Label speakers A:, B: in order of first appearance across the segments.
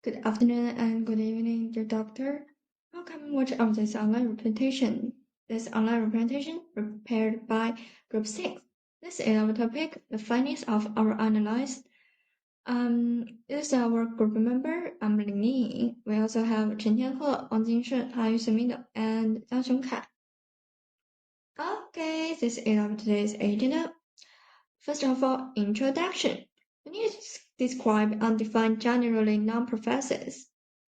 A: Good afternoon and good evening, dear doctor. Welcome and watch of this online representation. This online representation prepared by Group 6. This is our topic, the findings of our analysis. This is our group member, I'm Ling Ying. We also have Chen Tianhe, Wang Jinshen, Han Yusemino, and Zhang Xiongkai. Okay, this is our today's agenda. First of all, introduction. We need to describe and define generally noun processes.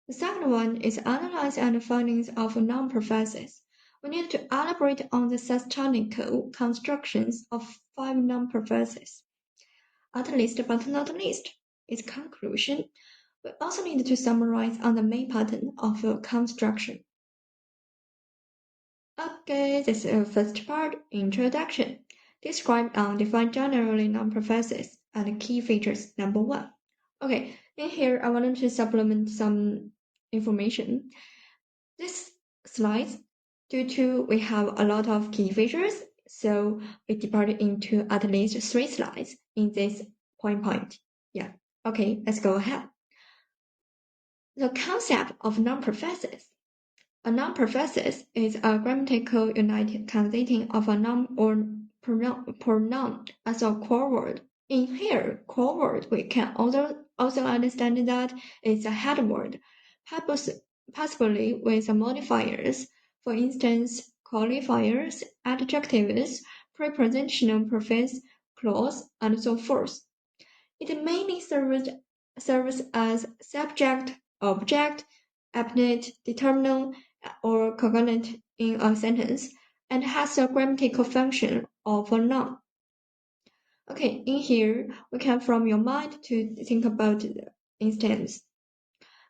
A: The second one is analyze and findings of noun processes. We need to elaborate on the systematical constructions of 5 noun processes. At least but not least is conclusion. We also need to summarize on the main pattern of a construction. Okay, this is the first part, introduction. Describe and define generally noun processes and key features. Number 1. Okay, in here I wanted to supplement some information. This slide, due to we have a lot of key features, so we divided into at least 3 slides in this point. Yeah, okay, let's go ahead. The concept of noun processes. A noun process is a grammatical unit consisting of a noun or pronoun as a core word. In here, core word, we can also understand that it's a head word, possibly with modifiers, for instance, qualifiers, adjectives, prepositional prefix, clause, and so forth. It mainly serves as subject, object, epithet, determinant, or cognate in a sentence, and has a grammatical function of a noun. Okay, in here, we can from your mind to think about the instance.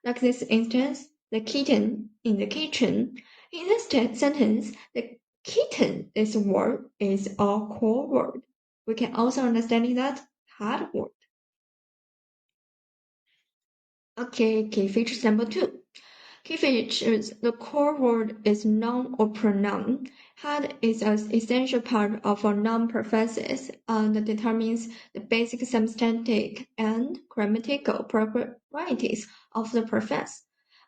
A: Like this instance, the kitten in the kitchen. In this sentence, the kitten, this word, is a core word. We can also understand that hard word. Okay, key features number 2. Key features, the core word is noun or pronoun. Had is an essential part of a noun process and determines the basic substantive and grammatical properties of the process.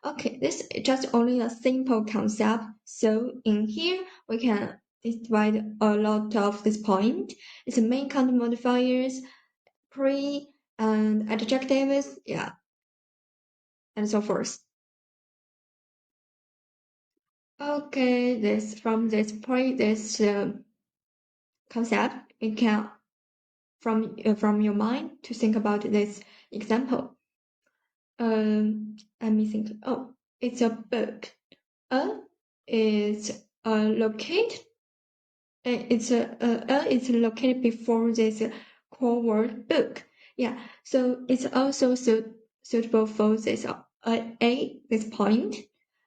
A: Okay, this is just only a simple concept. So in here, we can divide a lot of this point. It's main count modifiers, pre and adjectives, yeah, and so forth. Okay, from this point, this concept, you can from your mind to think about this example. Let me think. Oh, it's a book. Is located. It's located before this core word book. Yeah, so it's also suitable for this this point,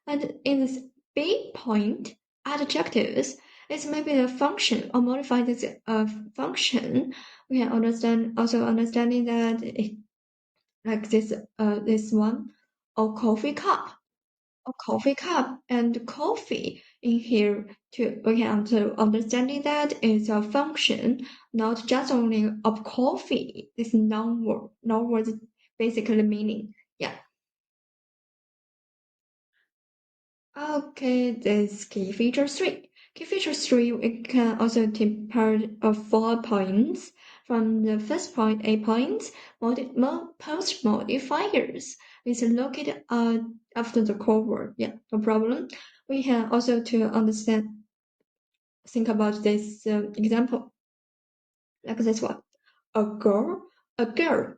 A: and in this B point, adjectives is maybe the function or modify this function. We can understanding that like this one, or coffee cup. A coffee cup and coffee in here to we can also understanding that is a function, not just only of coffee. This noun word basically meaning. Yeah. Okay, this key feature 3. Key feature 3, we can also take part of 4 points. From the first point, 8 points, post modifiers is located after the core word. Yeah, no problem. We can also to think about this example, like this one. A girl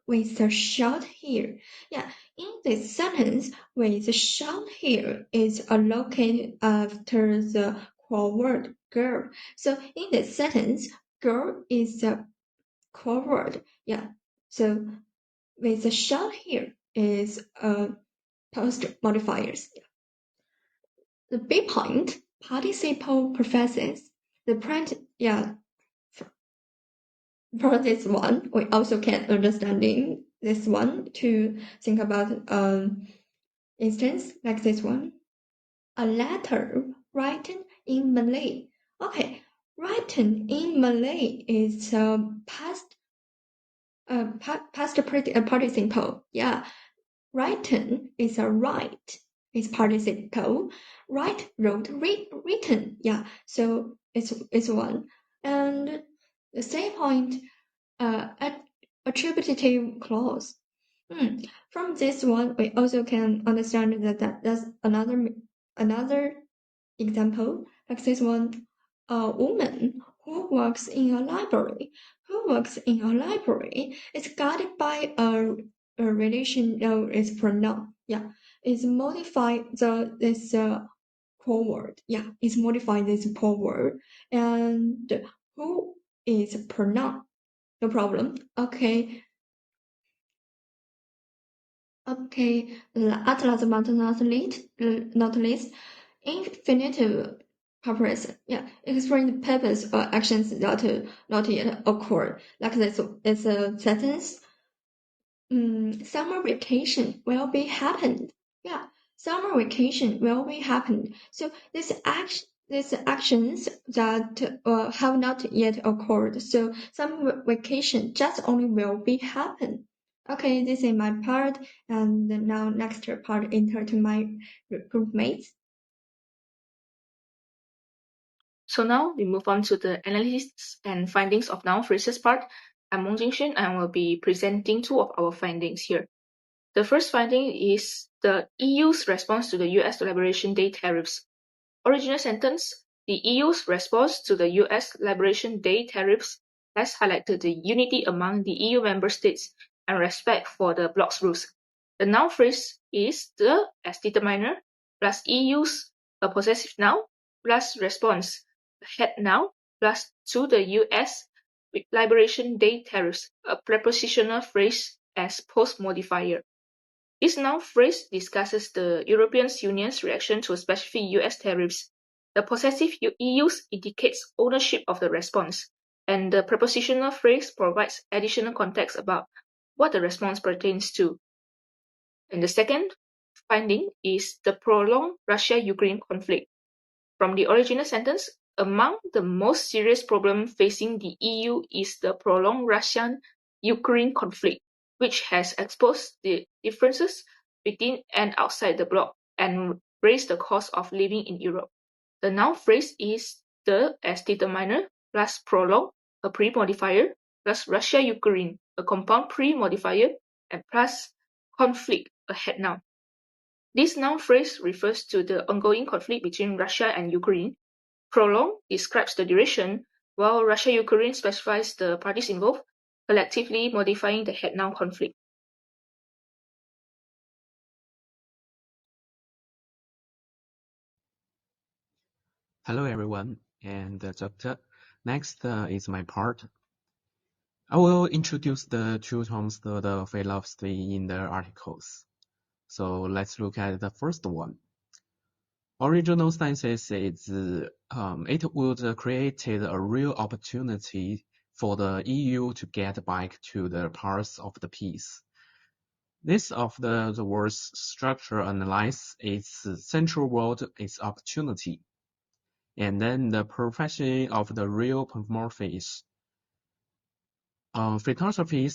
A: with a short hair. Yeah, in this sentence, with short hair is located after the core word girl. So in this sentence, girl is a core word. Yeah, so with the short hair is post modifiers. Yeah. The B point, participle processes. The print, yeah, for this one, we also can understanding this one to think about instance like this one. A letter written in Malay. Okay, written in Malay is past participle. Yeah, Written is a write. It's participle. Write, wrote, written. Yeah, so it's one. And the same point, attributive clause. From this one, we also can understand that's another example. Like this one, a woman who works in a library. Who works in a library is guided by a relation known as pronoun. Yeah, it's modified this core word. Yeah, it's modified this core word. And who is pronoun? No problem. Okay. Okay. At last but not least, infinitive purpose. Yeah, explain the purpose or actions that not yet occurred. Like this, it's a sentence. Summer vacation will be happened. Yeah, summer vacation will be happened. So these actions that have not yet occurred. So summer vacation just only will be happen. Okay, this is my part, and now next part enter to my group mates.
B: So now we move on to the analysis and findings of noun phrases part. I'm Mong Jingxuan and will be presenting two of our findings here. The first finding is the EU's response to the US Liberation Day tariffs. Original sentence: the EU's response to the US Liberation Day tariffs has highlighted the unity among the EU member states and respect for the bloc's rules. The noun phrase is the as determiner plus EU's a possessive noun plus response, a head noun plus to the US Liberation Day tariffs, a prepositional phrase as post modifier. This noun phrase discusses the European Union's reaction to specific US tariffs. The possessive use indicates ownership of the response, and the prepositional phrase provides additional context about what the response pertains to. And the second finding is the prolonged Russia-Ukraine conflict. From the original sentence, among the most serious problems facing the EU is the prolonged Russian-Ukraine conflict, which has exposed the differences within and outside the bloc and raised the cost of living in Europe. The noun phrase is the as determiner plus prolonged, a pre-modifier, plus Russia-Ukraine, a compound pre-modifier, and plus conflict, a head noun. This noun phrase refers to the ongoing conflict between Russia and Ukraine. Prolonged describes the duration, while Russia-Ukraine specifies the parties involved, collectively modifying the head noun conflict.
C: Hello everyone, and Doctor. Next is my part. I will introduce the two terms of the philosophy in the articles. So let's look at the first one. Original sciences is it would create a real opportunity for the EU to get back to the parts of the peace. This of the word's structure analyze its central word is opportunity. And then the profession of the real morphist. Philosophy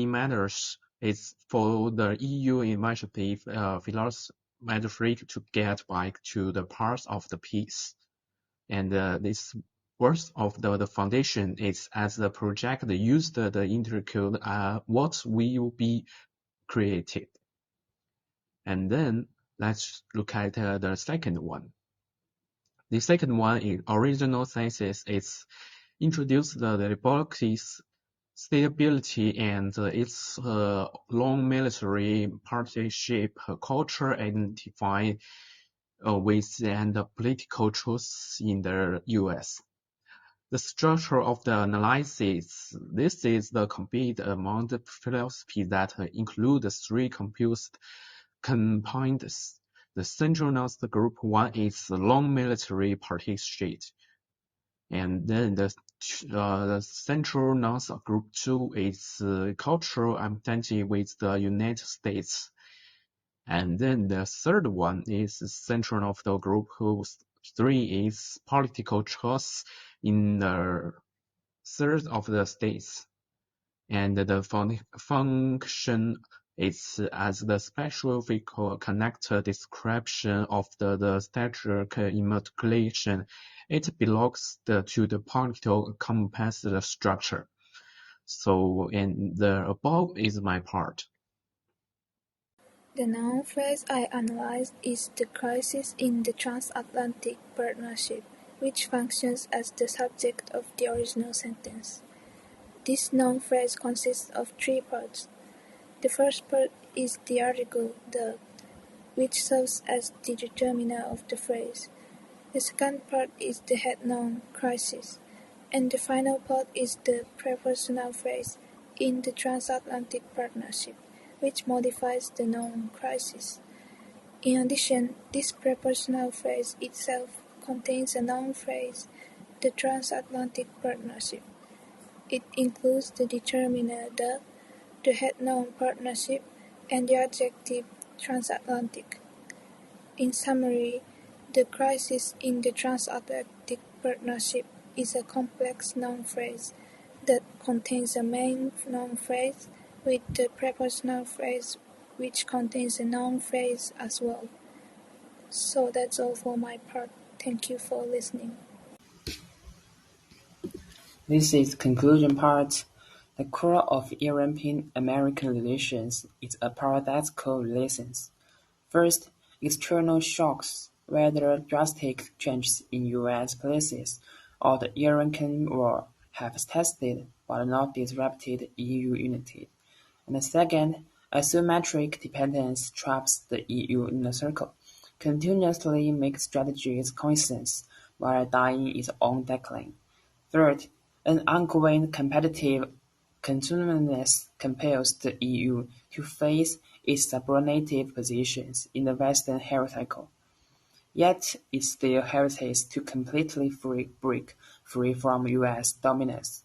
C: matters is for the EU initiative philosophy to get back to the parts of the peace. And this worth of the foundation is as the project used the intercode what will be created. And then let's look at the second one. The second one in original sciences is introduce the laboratory's stability and its long military partnership culture identify with and political truths in the US. The structure of the analysis, this is the complete among the philosophy that include the three components. The central nervous group one is the long military partnership. And then the central nervous group two is cultural identity with the United States. And then the third one is central of the group whose three is political trust in the third of the states. And the function It's as the specific connector description of the static immatriculation. It belongs to the particle compass structure. So, and the above is my part.
D: The noun phrase I analyzed is the crisis in the transatlantic partnership, which functions as the subject of the original sentence. This noun phrase consists of three parts. The first part is the article "the", which serves as the determiner of the phrase. The second part is the head noun "crisis", and the final part is the prepositional phrase "in the transatlantic partnership", which modifies the noun "crisis". In addition, this prepositional phrase itself contains a noun phrase, the transatlantic partnership. It includes the determiner the head noun partnership, and the adjective transatlantic. In summary, the crisis in the transatlantic partnership is a complex noun phrase that contains a main noun phrase with the prepositional phrase which contains a noun phrase as well. So that's all for my part. Thank you for listening.
E: This is the conclusion part. The core of European-American relations is a paradoxical relations. First, external shocks, whether drastic changes in U.S. policies or the Iranian war, have tested but not disrupted EU unity. And second, asymmetric dependence traps the EU in a circle, continuously makes strategies coincidence while dying its own decline. Third, an ongoing competitive competitiveness compels the EU to face its subordinated positions in the Western hemisphere. Yet it still hesitates to completely break free from US dominance.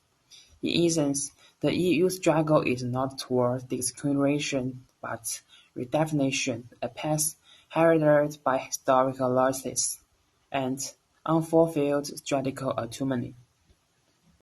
E: In essence, the EU struggle is not toward disintegration but redefinition, a path heralded by historical losses and unfulfilled strategic autonomy.